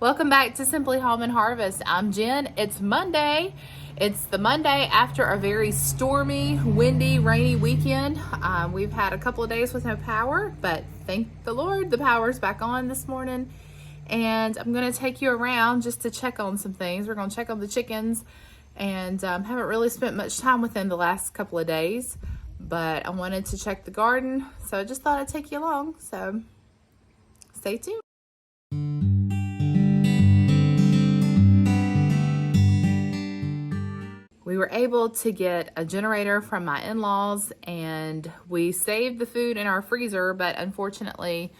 Welcome back to Simply Home and Harvest. I'm Jen. It's Monday. It's the Monday after a very stormy, windy, rainy weekend. We've had a couple of days with no power, but thank the Lord the power's back on this morning. And I'm going to take you around just to check on some things. We're going to check on the chickens and haven't really spent much time with them the last couple of days, but I wanted to check the garden, so I just thought I'd take you along. So stay tuned. We were able to get a generator from my in-laws, and we saved the food in our freezer, but unfortunately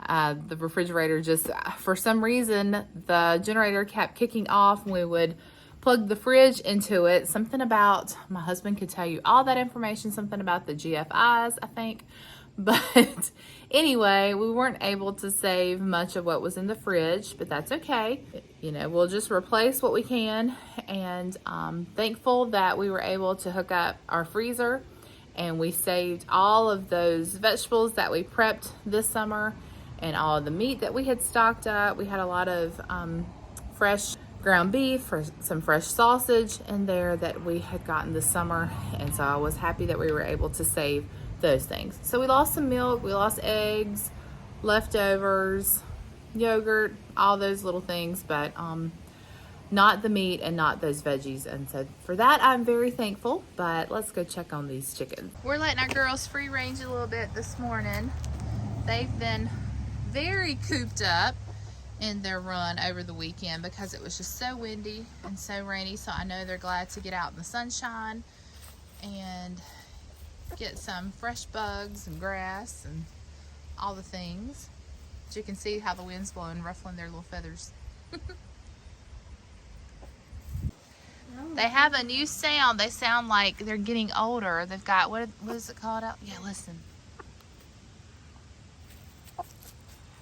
the refrigerator just, for some reason, the generator kept kicking off when we would plug the fridge into it. Something about, my husband could tell you all that information, something about the GFIs, I think. But anyway, we weren't able to save much of what was in the fridge, but that's okay. You know, we'll just replace what we can. And thankful that we were able to hook up our freezer, and we saved all of those vegetables that we prepped this summer and all of the meat that we had stocked up. We had a lot of fresh ground beef, or some fresh sausage in there that we had gotten this summer. And so I was happy that we were able to save those things. So we lost some milk, we lost eggs, leftovers, yogurt, all those little things, but not the meat and not those veggies. And so for that, I'm very thankful. But let's go check on these chickens. We're letting our girls free range a little bit this morning. They've been very cooped up in their run over the weekend because it was just so windy and so rainy. So I know they're glad to get out in the sunshine and get some fresh bugs and grass and all the things. But you can see how the wind's blowing, ruffling their little feathers. They have a new sound. They sound like they're getting older. They've got, what is it called out? Yeah, listen.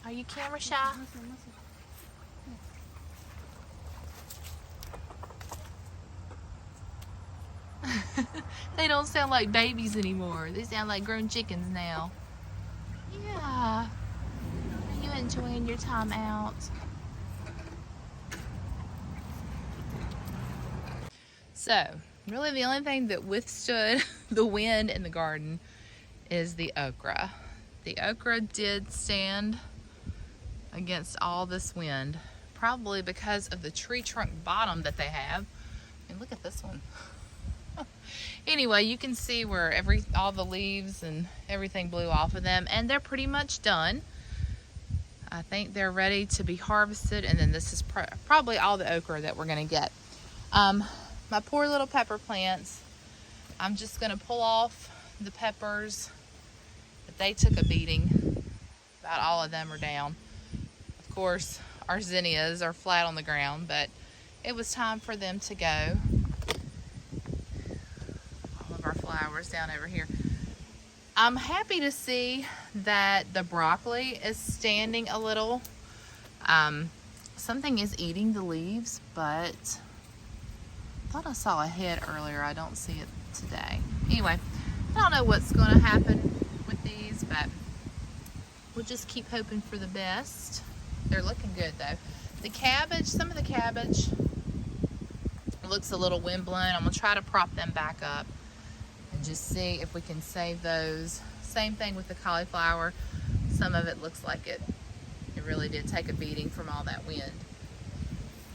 Are you camera shy? They don't sound like babies anymore. They sound like grown chickens now. Yeah. Are you enjoying your time out? So, really the only thing that withstood the wind in the garden is the okra. The okra did stand against all this wind, probably because of the tree trunk bottom that they have. I mean, look at this one. Anyway, you can see where all the leaves and everything blew off of them, and they're pretty much done. I think they're ready to be harvested, and then this is probably all the okra that we're going to get. My poor little pepper plants, I'm just going to pull off the peppers, but they took a beating. About all of them are down. Of course, our zinnias are flat on the ground, but it was time for them to go. Our flowers down over here. I'm happy to see that the broccoli is standing a little. Something is eating the leaves, but I thought I saw a head earlier. I don't see it today. Anyway, I don't know what's going to happen with these, but we'll just keep hoping for the best. They're looking good though. The cabbage, some of the cabbage looks a little wind blown. I'm going to try to prop them back up and just see if we can save those. Same thing with the cauliflower. Some of it looks like it really did take a beating from all that wind.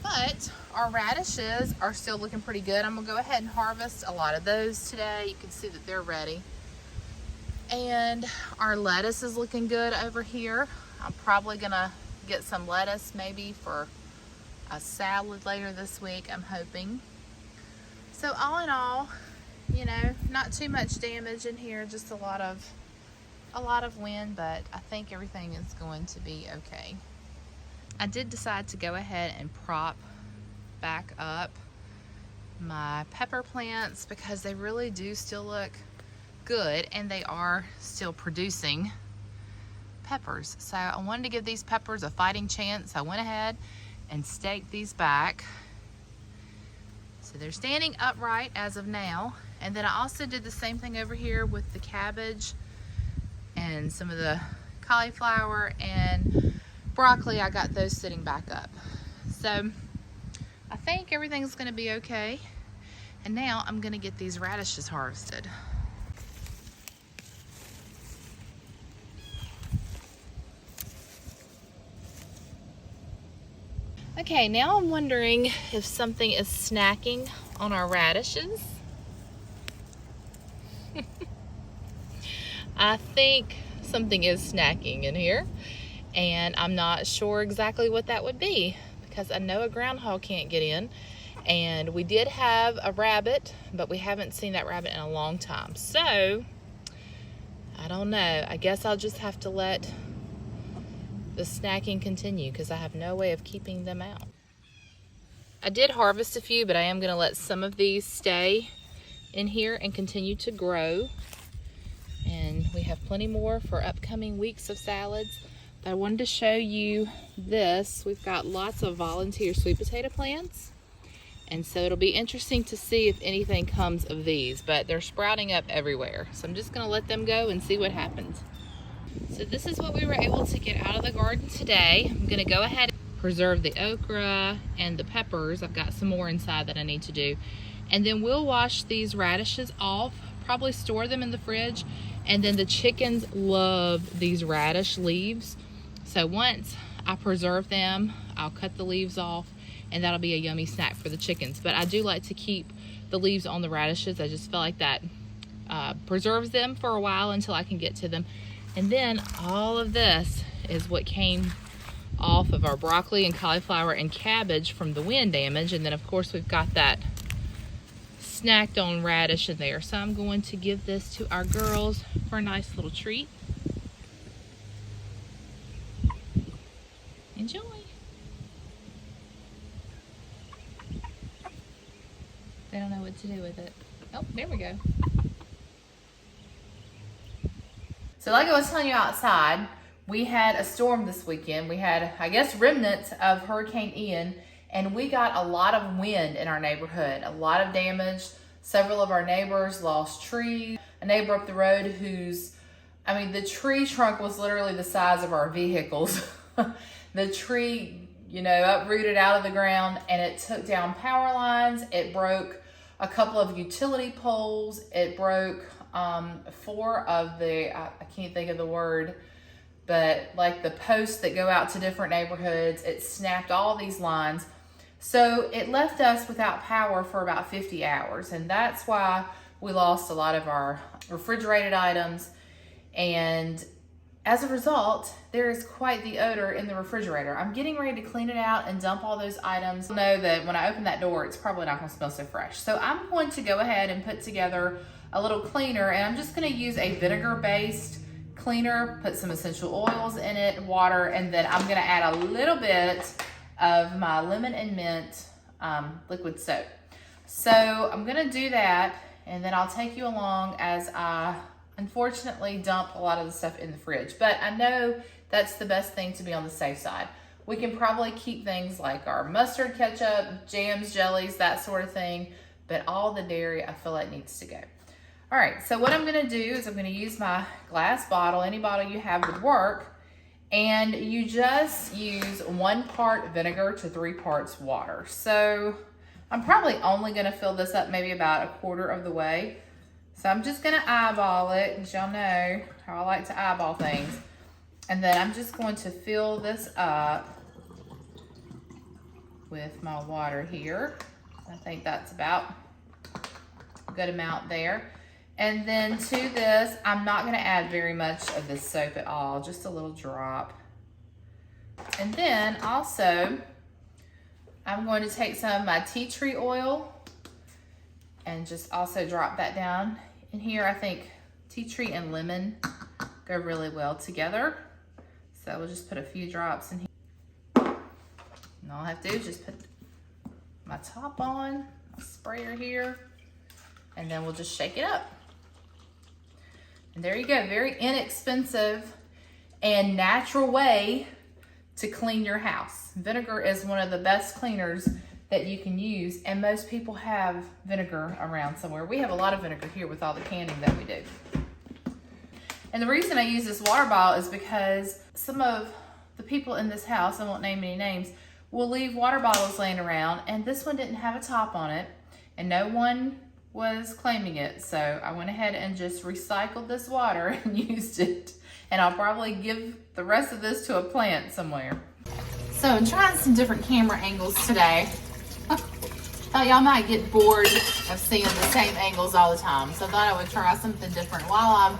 But our radishes are still looking pretty good. I'm gonna go ahead and harvest a lot of those today. You can see that they're ready. And our lettuce is looking good over here. I'm probably gonna get some lettuce maybe for a salad later this week, I'm hoping. So all in all, you know, not too much damage in here, just a lot of wind, but I think everything is going to be okay. I did decide to go ahead and prop back up my pepper plants because they really do still look good and they are still producing peppers. So I wanted to give these peppers a fighting chance. I went ahead and staked these back. So they're standing upright as of now. And then I also did the same thing over here with the cabbage and some of the cauliflower and broccoli. I got those sitting back up. So I think everything's gonna be okay. And now I'm gonna get these radishes harvested. Okay, now I'm wondering if something is snacking on our radishes. I think something is snacking in here, and I'm not sure exactly what that would be because I know a groundhog can't get in, and we did have a rabbit, but we haven't seen that rabbit in a long time. So, I don't know. I guess I'll just have to let the snacking continue because I have no way of keeping them out. I did harvest a few, but I am going to let some of these stay in here and continue to grow. And we have plenty more for upcoming weeks of salads. But I wanted to show you this. We've got lots of volunteer sweet potato plants. And so it'll be interesting to see if anything comes of these, but they're sprouting up everywhere. So I'm just going to let them go and see what happens. So this is what we were able to get out of the garden today. I'm going to go ahead and preserve the okra and the peppers. I've got some more inside that I need to do. And then we'll wash these radishes off, probably store them in the fridge. And then the chickens love these radish leaves. So once I preserve them, I'll cut the leaves off, and that'll be a yummy snack for the chickens. But I do like to keep the leaves on the radishes. I just feel like that preserves them for a while until I can get to them. And then all of this is what came off of our broccoli and cauliflower and cabbage from the wind damage. And then of course we've got that snacked on radish in there. So I'm going to give this to our girls for a nice little treat. Enjoy. They don't know what to do with it. Oh, there we go. So like I was telling you outside, we had a storm this weekend. We had, I guess, remnants of Hurricane Ian, and we got a lot of wind in our neighborhood, a lot of damage. Several of our neighbors lost trees. A neighbor up the road the tree trunk was literally the size of our vehicles. The tree, uprooted out of the ground, and it took down power lines. It broke a couple of utility poles. It broke 4 of the, I can't think of the word, but like the posts that go out to different neighborhoods. It snapped all these lines. So it left us without power for about 50 hours. And that's why we lost a lot of our refrigerated items. And as a result, there is quite the odor in the refrigerator. I'm getting ready to clean it out and dump all those items. I know that when I open that door, it's probably not gonna smell so fresh. So I'm going to go ahead and put together a little cleaner, and I'm just gonna use a vinegar-based cleaner, put some essential oils in it, water, and then I'm gonna add a little bit of my lemon and mint liquid soap. So I'm gonna do that, and then I'll take you along as I unfortunately dump a lot of the stuff in the fridge. But I know that's the best thing to be on the safe side. We can probably keep things like our mustard ketchup, jams, jellies, that sort of thing, but all the dairy I feel like needs to go. All right, so what I'm gonna do is I'm gonna use my glass bottle. Any bottle you have would work. And you just use 1 part vinegar to 3 parts water. So I'm probably only gonna fill this up maybe about 1/4 of the way. So I'm just gonna eyeball it, as y'all know how I like to eyeball things. And then I'm just going to fill this up with my water here. I think that's about a good amount there. And then to this, I'm not gonna add very much of this soap at all, just a little drop. And then also, I'm going to take some of my tea tree oil and just also drop that down in here. I think tea tree and lemon go really well together. So we'll just put a few drops in here. And all I have to do is just put my top on, my sprayer here, and then we'll just shake it up. And there you go, very inexpensive and natural way to clean your house. Vinegar is one of the best cleaners that you can use, and most people have vinegar around somewhere. We have a lot of vinegar here with all the canning that we do. And the reason I use this water bottle is because some of the people in this house, I won't name any names, will leave water bottles laying around, and this one didn't have a top on it, and no one was claiming it. So I went ahead and just recycled this water and used it. And I'll probably give the rest of this to a plant somewhere. So I'm trying some different camera angles today. Thought y'all might get bored of seeing the same angles all the time. So I thought I would try something different while I'm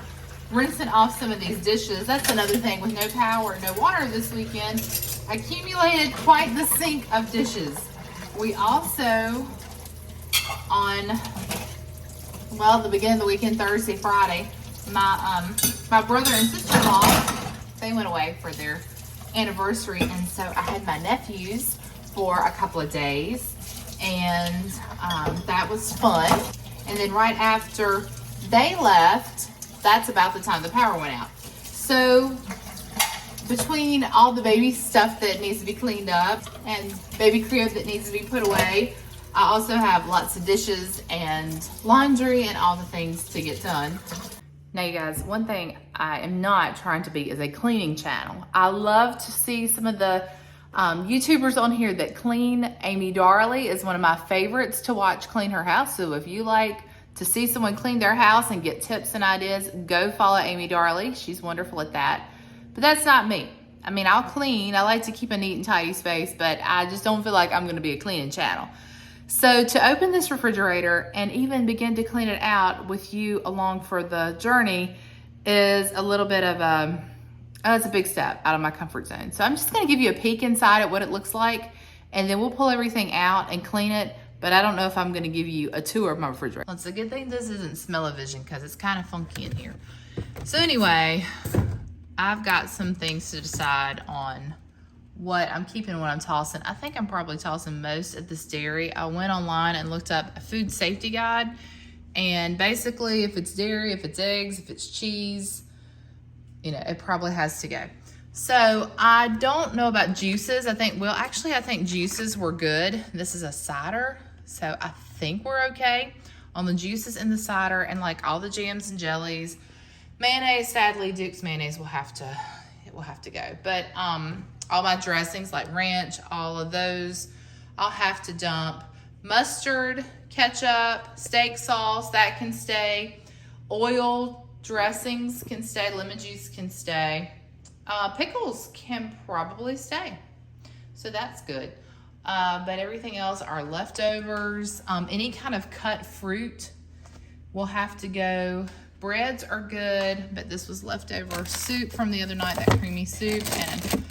rinsing off some of these dishes. That's another thing, with no power, no water this weekend, I accumulated quite the sink of dishes. We also, on, well, the beginning of the weekend, Thursday, Friday, my brother and sister-in-law, they went away for their anniversary, and so I had my nephews for a couple of days, and that was fun. And then right after they left, that's about the time the power went out. So between all the baby stuff that needs to be cleaned up and baby crib that needs to be put away, I also have lots of dishes and laundry and all the things to get done. Now you guys, one thing I am not trying to be is a cleaning channel. I love to see some of the YouTubers on here that clean. Amy Darley is one of my favorites to watch clean her house. So if you like to see someone clean their house and get tips and ideas, go follow Amy Darley. She's wonderful at that. But that's not me. I mean, I'll clean. I like to keep a neat and tidy space, but I just don't feel like I'm gonna be a cleaning channel. So to open this refrigerator and even begin to clean it out with you along for the journey is a little bit of it's a big step out of my comfort zone. So I'm just gonna give you a peek inside at what it looks like, and then we'll pull everything out and clean it, but I don't know if I'm gonna give you a tour of my refrigerator. Well, it's a good thing this isn't smell-o-vision because it's kind of funky in here. So anyway, I've got some things to decide on what I'm keeping and what I'm tossing. I think I'm probably tossing most of this dairy. I went online and looked up a food safety guide, and basically if it's dairy, if it's eggs, if it's cheese, you know, it probably has to go. So I don't know about juices. I think juices were good. This is a cider, so I think we're okay on the juices and the cider, and like all the jams and jellies. Mayonnaise, sadly, Duke's mayonnaise will have to go. But all my dressings like ranch, all of those, I'll have to dump. Mustard, ketchup, steak sauce, that can stay. Oil dressings can stay. Lemon juice can stay. Pickles can probably stay. So that's good. But everything else are leftovers. Any kind of cut fruit will have to go. Breads are good, but this was leftover soup from the other night, that creamy soup, and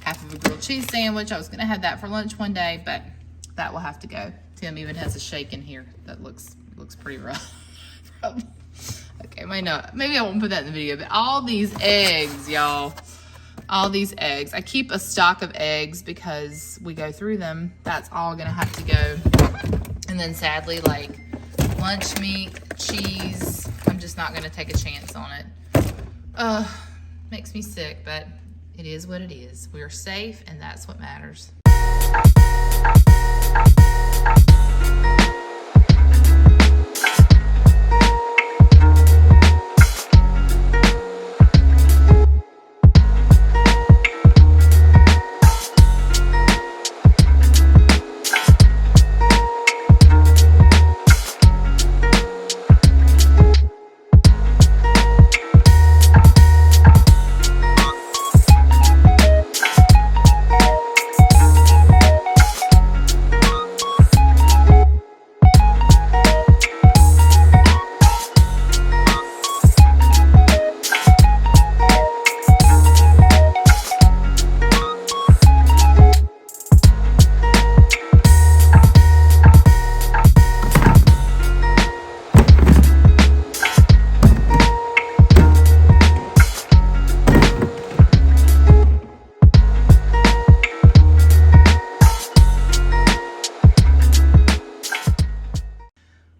half of a grilled cheese sandwich. I was gonna have that for lunch one day, but that will have to go. Tim even has a shake in here that looks pretty rough. Okay, maybe I won't put that in the video, but all these eggs, y'all, all these eggs. I keep a stock of eggs because we go through them. That's all gonna have to go. And then sadly, like lunch meat, cheese, I'm just not gonna take a chance on it. Makes me sick, but it is what it is. We're safe, and that's what matters.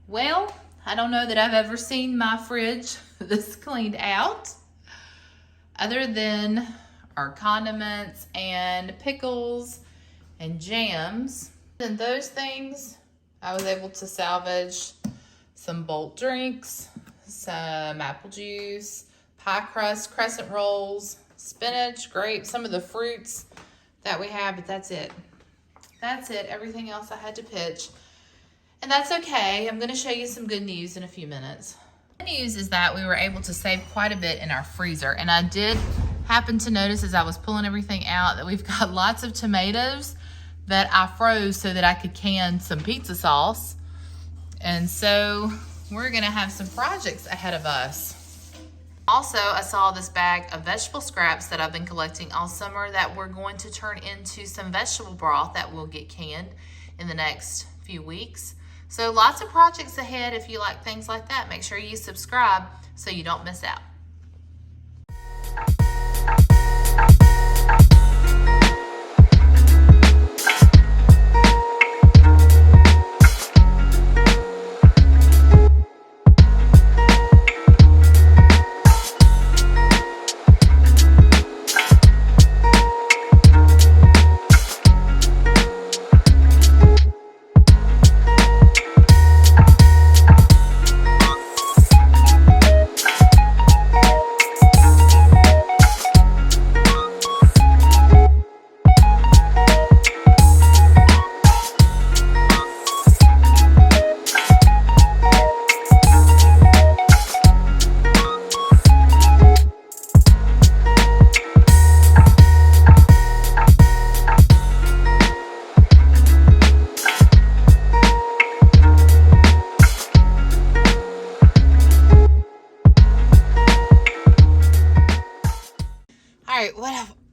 Well, I don't know that I've ever seen my fridge this cleaned out, other than our condiments and pickles and jams. And those things, I was able to salvage some Bolt drinks, some apple juice, pie crust, crescent rolls, spinach, grapes, some of the fruits that we have, but that's it. that's it. Everything else I had to pitch. And that's okay. I'm gonna show you some good news in a few minutes. The news is that we were able to save quite a bit in our freezer. And I did happen to notice as I was pulling everything out that we've got lots of tomatoes that I froze so that I could can some pizza sauce. And so we're gonna have some projects ahead of us. Also, I saw this bag of vegetable scraps that I've been collecting all summer that we're going to turn into some vegetable broth that will get canned in the next few weeks. So lots of projects ahead. If you like things like that, make sure you subscribe so you don't miss out.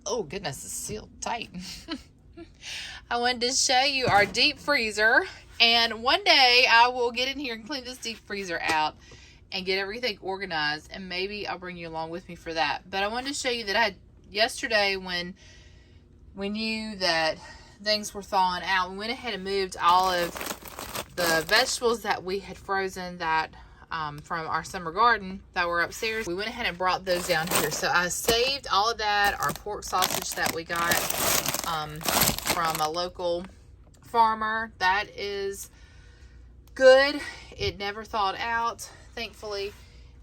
Oh goodness, it's sealed tight. I wanted to show you our deep freezer, and one day I will get in here and clean this deep freezer out and get everything organized, and maybe I'll bring you along with me for that. But I wanted to show you that yesterday when we knew that things were thawing out, we went ahead and moved all of the vegetables that we had frozen that from our summer garden that were upstairs. We went ahead and brought those down here. So I saved all of that, our pork sausage that we got from a local farmer. That is good. It never thawed out, thankfully.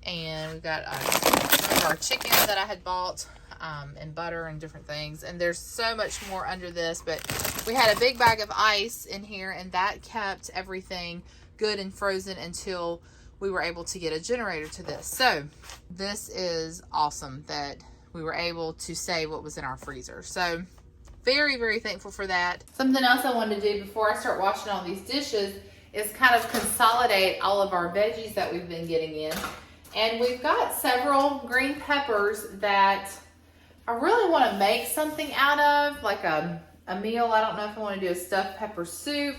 And we've got some of our chicken that I had bought and butter and different things. And there's so much more under this, but we had a big bag of ice in here, and that kept everything good and frozen until we were able to get a generator to this. So this is awesome that we were able to save what was in our freezer. So very, very thankful for that. Something else I wanted to do before I start washing all these dishes is kind of consolidate all of our veggies that we've been getting in. And we've got several green peppers that I really want to make something out of, like a meal. I don't know if I want to do a stuffed pepper soup.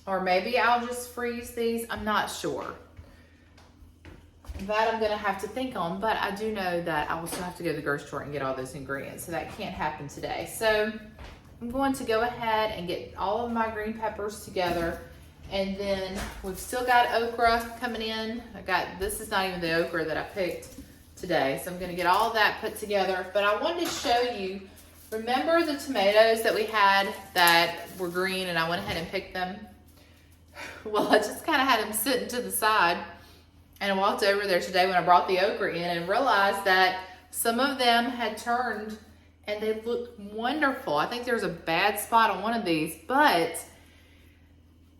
Or maybe I'll just freeze these. I'm not sure. That I'm going to have to think on, but I do know that I will still have to go to the grocery store and get all those ingredients, so that can't happen today. So I'm going to go ahead and get all of my green peppers together, and then we've still got okra coming in. This is not even the okra that I picked today, so I'm going to get all that put together. But I wanted to show you, remember the tomatoes that we had that were green and I went ahead and picked them? Well, I just kind of had them sitting to the side, and I walked over there today when I brought the okra in and realized that some of them had turned and they looked wonderful. I think there's a bad spot on one of these, but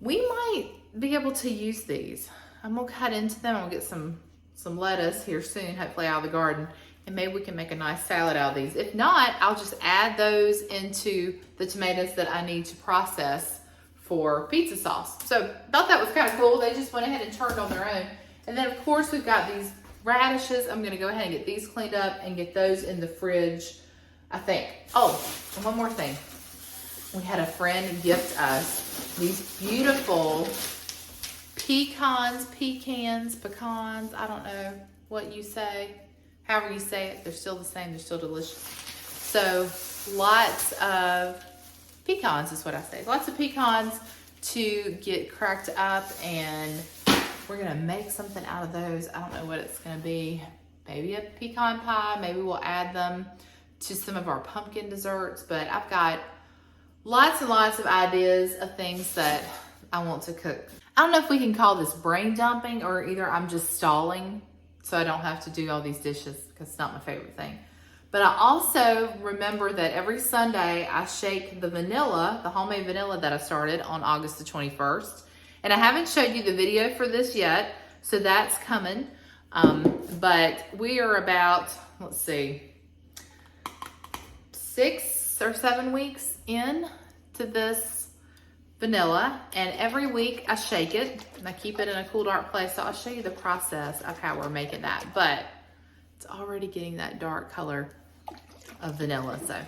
we might be able to use these. I'm gonna cut into them. I'll get some lettuce here soon, hopefully out of the garden, and maybe we can make a nice salad out of these. If not, I'll just add those into the tomatoes that I need to process for pizza sauce. So thought that was kind of cool. They just went ahead and turned on their own. And then of course we've got these radishes. I'm gonna go ahead and get these cleaned up and get those in the fridge, I think. Oh, and one more thing. We had a friend gift us these beautiful pecans, I don't know what you say. However you say it, they're still the same, they're still delicious. So lots of pecans is what I say. Lots of pecans to get cracked up, and we're gonna make something out of those. I don't know what it's gonna be. Maybe a pecan pie. Maybe we'll add them to some of our pumpkin desserts, but I've got lots and lots of ideas of things that I want to cook. I don't know if we can call this brain dumping, or either I'm just stalling so I don't have to do all these dishes because it's not my favorite thing. But I also remember that every Sunday I shake the vanilla, the homemade vanilla that I started on August the 21st. And I haven't showed you the video for this yet, so that's coming. But we are about, let's see, 6 or 7 weeks in to this vanilla, and every week I shake it and I keep it in a cool, dark place. So I'll show you the process of how we're making that, but it's already getting that dark color of vanilla. So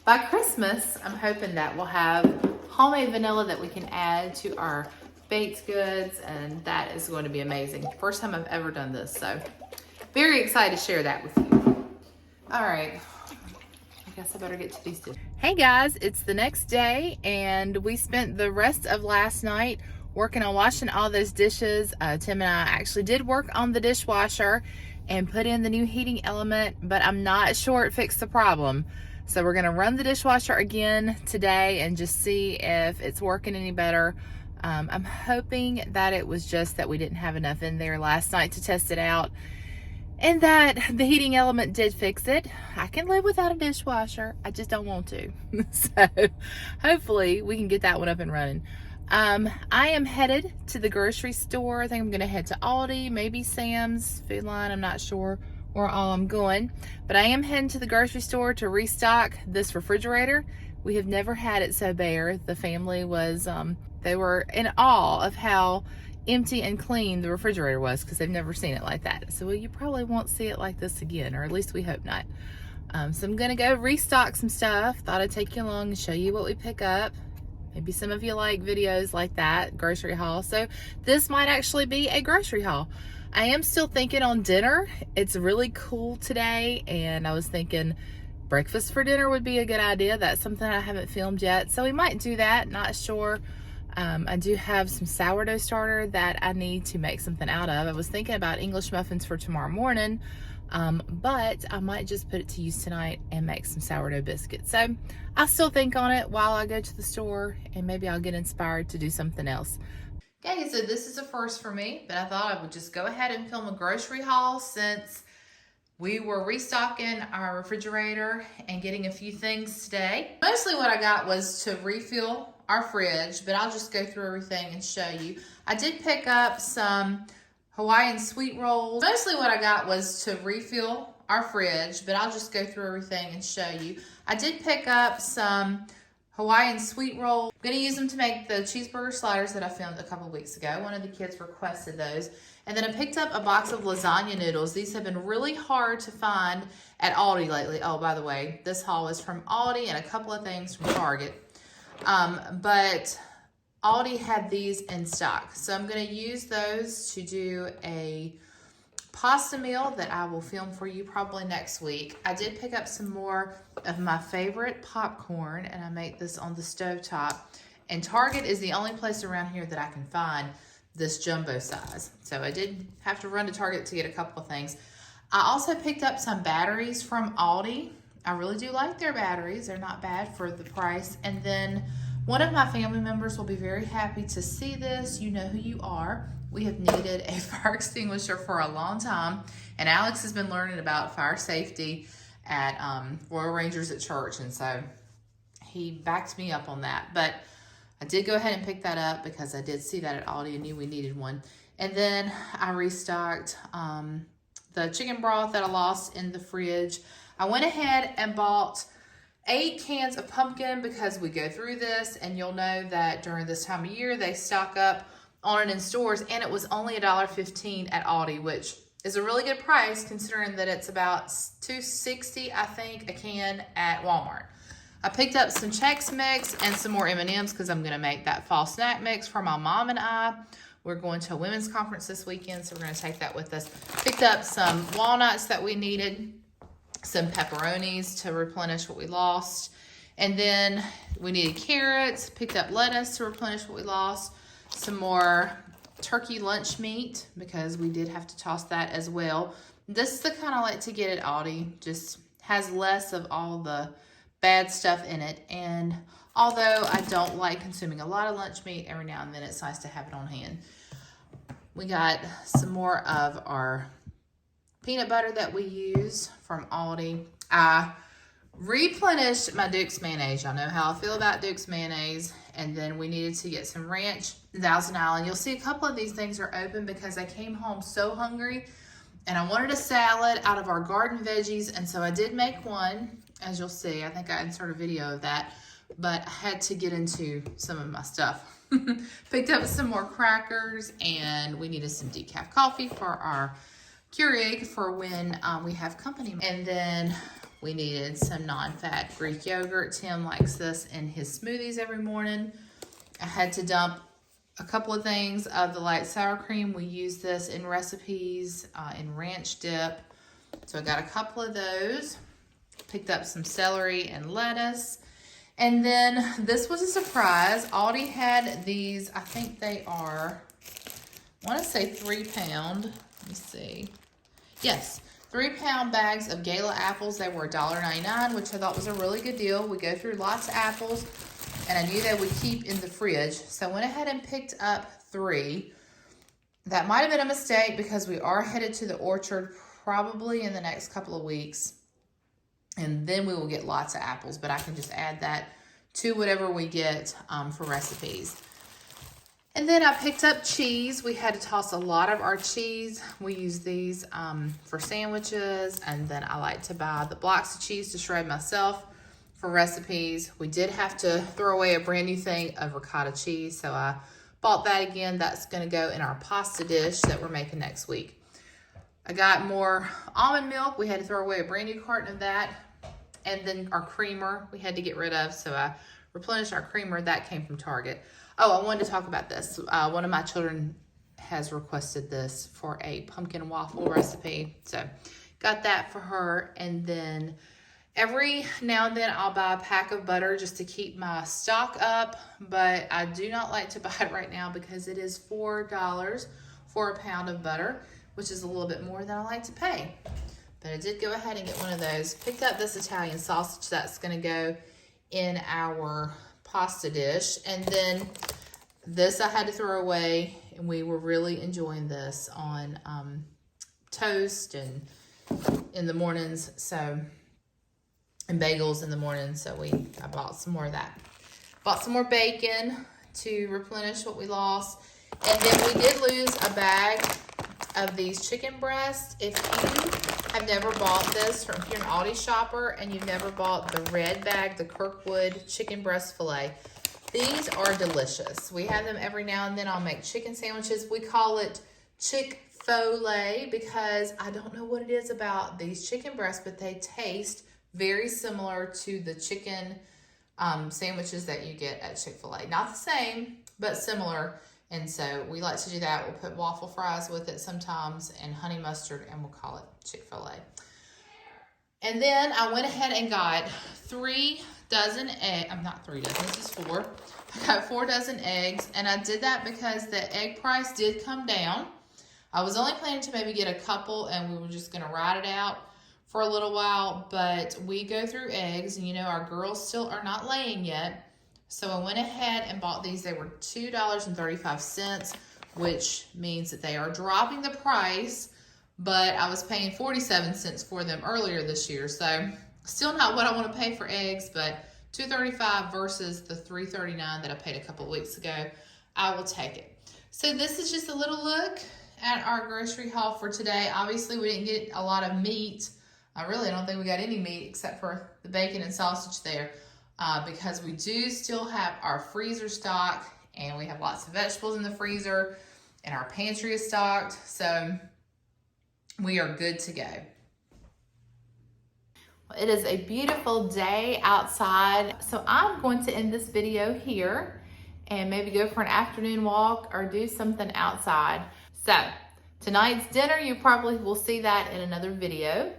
by Christmas, I'm hoping that we'll have homemade vanilla that we can add to our baked goods, and that is going to be amazing. First time I've ever done this, so very excited to share that with you. All right, I guess I better get to these dishes. Hey guys, it's the next day, and we spent the rest of last night working on washing all those dishes. Tim and I actually did work on the dishwasher and put in the new heating element, but I'm not sure it fixed the problem. So we're gonna run the dishwasher again today and just see if it's working any better. I'm hoping that it was just that we didn't have enough in there last night to test it out, and that the heating element did fix it. I can live without a dishwasher. I just don't want to. So hopefully we can get that one up and running. I am headed to the grocery store. I think I'm gonna head to Aldi, maybe Sam's, Food Line. I'm not sure where all I'm going, but I am heading to the grocery store to restock this refrigerator. We have never had it so bare. The family was, they were in awe of how empty and clean the refrigerator was, because they've never seen it like that. So, well, you probably won't see it like this again, or at least we hope not. So I'm gonna go restock some stuff. Thought I'd take you along and show you what we pick up. Maybe some of you like videos like that, grocery haul. So this might actually be a grocery haul. I am still thinking on dinner. It's really cool today, and I was thinking breakfast for dinner would be a good idea. That's something I haven't filmed yet, so we might do that, not sure. I do have some sourdough starter that I need to make something out of. I was thinking about English muffins for tomorrow morning, but I might just put it to use tonight and make some sourdough biscuits. So I'll still think on it while I go to the store, and maybe I'll get inspired to do something else. Okay, so this is a first for me, but I thought I would just go ahead and film a grocery haul since we were restocking our refrigerator and getting a few things today. Mostly what I got was to refill our fridge, but I'll just go through everything and show you. I did pick up some Hawaiian sweet rolls. Mostly what I got was to refill our fridge, but I'll just go through everything and show you. I did pick up some Hawaiian sweet rolls. I'm gonna use them to make the cheeseburger sliders that I filmed a couple weeks ago. One of the kids requested those. And then I picked up a box of lasagna noodles. These have been really hard to find at Aldi lately. Oh, by the way, this haul is from Aldi and a couple of things from Target. But Aldi had these in stock. So I'm gonna use those to do a pasta meal that I will film for you probably next week. I did pick up some more of my favorite popcorn, and I make this on the stovetop. And Target is the only place around here that I can find this jumbo size. So I did have to run to Target to get a couple of things. I also picked up some batteries from Aldi. I really do like their batteries. They're not bad for the price. And then one of my family members will be very happy to see this. You know who you are. We have needed a fire extinguisher for a long time, and Alex has been learning about fire safety at Royal Rangers at church, and so he backed me up on that. But I did go ahead and pick that up because I did see that at Aldi and knew we needed one. And then I restocked the chicken broth that I lost in the fridge. I went ahead and bought 8 cans of pumpkin because we go through this, and you'll know that during this time of year they stock up on it in stores, and it was only $1.15 at Aldi, which is a really good price considering that it's about $2.60, I think, a can at Walmart. I picked up some Chex Mix and some more M&Ms because I'm going to make that fall snack mix for my mom and I. We're going to a women's conference this weekend, so we're going to take that with us. Picked up some walnuts that we needed, some pepperonis to replenish what we lost, and then we needed carrots. Picked up lettuce to replenish what we lost, some more turkey lunch meat because we did have to toss that as well. This is the kind I like to get at Aldi, just has less of all the bad stuff in it. And although I don't like consuming a lot of lunch meat, every now and then it's nice to have it on hand. We got some more of our peanut butter that we use from Aldi. I replenished my Duke's mayonnaise. Y'all know how I feel about Duke's mayonnaise. And then we needed to get some ranch, Thousand Island. You'll see a couple of these things are open because I came home so hungry and I wanted a salad out of our garden veggies. And so I did make one, as you'll see. I think I inserted a video of that, but I had to get into some of my stuff. Picked up some more crackers, and we needed some decaf coffee for our Keurig for when we have company. And then we needed some non-fat Greek yogurt. Tim likes this in his smoothies every morning. I had to dump a couple of things of the light sour cream. We use this in recipes, in ranch dip. So I got a couple of those. Picked up some celery and lettuce. And then this was a surprise. Aldi had these, I think they are, I want to say 3 pound. Let me see. Yes, 3 pound bags of Gala apples. They were $1.99, which I thought was a really good deal. We go through lots of apples, and I knew they would keep in the fridge. So I went ahead and picked up 3. That might have been a mistake because we are headed to the orchard probably in the next couple of weeks. And then we will get lots of apples, but I can just add that to whatever we get for recipes. And then I picked up cheese. We had to toss a lot of our cheese. We use these for sandwiches, and then I like to buy the blocks of cheese to shred myself for recipes. We did have to throw away a brand new thing of ricotta cheese, so I bought that again. That's gonna go in our pasta dish that we're making next week. I got more almond milk. We had to throw away a brand new carton of that. And then our creamer we had to get rid of. So I replenished our creamer. That came from Target. Oh, I wanted to talk about this. One of my children has requested this for a pumpkin waffle recipe. So got that for her. And then every now and then I'll buy a pack of butter just to keep my stock up. But I do not like to buy it right now because it is $4 for a pound of butter, which is a little bit more than I like to pay. But I did go ahead and get one of those. Picked up this Italian sausage that's gonna go in our pasta dish. And then this I had to throw away, and we were really enjoying this on toast and in the mornings, so, and bagels in the morning. So I bought some more of that. Bought some more bacon to replenish what we lost. And then we did lose a bag of these chicken breasts. If you have never bought this, if you're an Aldi shopper and you've never bought the red bag, the Kirkwood chicken breast filet, these are delicious. We have them every now and then. I'll make chicken sandwiches. We call it Chick-fil-A because I don't know what it is about these chicken breasts, but they taste very similar to the chicken sandwiches that you get at Chick-fil-A. Not the same, but similar. And so we like to do that. We'll put waffle fries with it sometimes and honey mustard, and we'll call it Chick-fil-A. And then I went ahead and got 3 dozen eggs. I'm not 3 dozen, this is 4. I got 4 dozen eggs, and I did that because the egg price did come down. I was only planning to maybe get a couple, and we were just gonna ride it out for a little while, but we go through eggs, and you know, our girls still are not laying yet. So I went ahead and bought these. They were $2.35, which means that they are dropping the price, but I was paying 47 cents for them earlier this year. So still not what I want to pay for eggs, but $2.35 versus the $3.39 that I paid a couple of weeks ago. I will take it. So this is just a little look at our grocery haul for today. Obviously, we didn't get a lot of meat. I really don't think we got any meat except for the bacon and sausage there. Because we do still have our freezer stocked, and we have lots of vegetables in the freezer, and our pantry is stocked, so we are good to go. It is a beautiful day outside, so I'm going to end this video here and maybe go for an afternoon walk or do something outside. So tonight's dinner, you probably will see that in another video.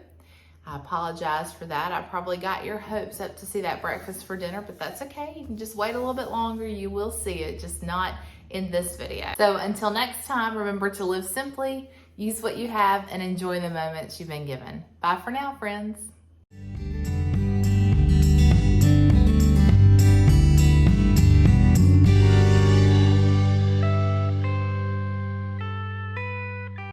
I apologize for that. I probably got your hopes up to see that breakfast for dinner, but that's okay. You can just wait a little bit longer. You will see it, just not in this video. So until next time, remember to live simply, use what you have, and enjoy the moments you've been given. Bye for now, friends.